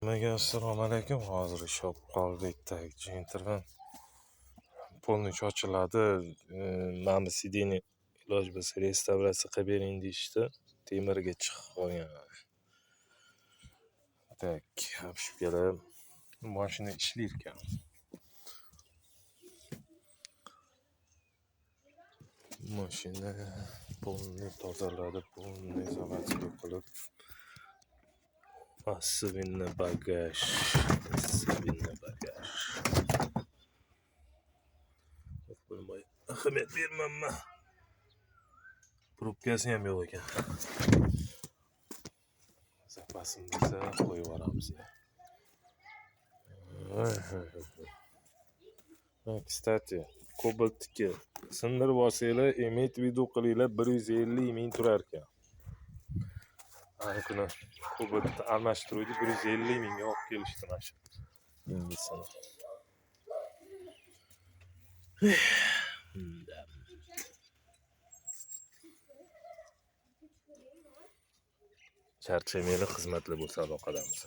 Hammaga assalomu alaykum. Hozir ish olib qoldik. Jentrmen polnich ochiladi. Mana sideni iloj bo'lsa restavratsiya qilib bering deyishdi. Temirga chiqib qolgan. Tak, olib kelib mashina ishlar ekan. Mashina polni tozaladi, polni zavодской qilib. Особенно багаж. Qo'ymay ahamiyat bermanman. Probkasi ham yo'q ekan. Zapasim bo'lsa qo'yib yuboramiz. Kstati, Cobalt'ga sindirib olsanglar, imet video qilinglar 150 ming turar ekan. Ana kuni Cobalt'ni almashtiruvdi 150 mingga olib kelishdi mana shu. Ingisini. Charchamaylar, xizmatli bo'lsa aloqadamiz.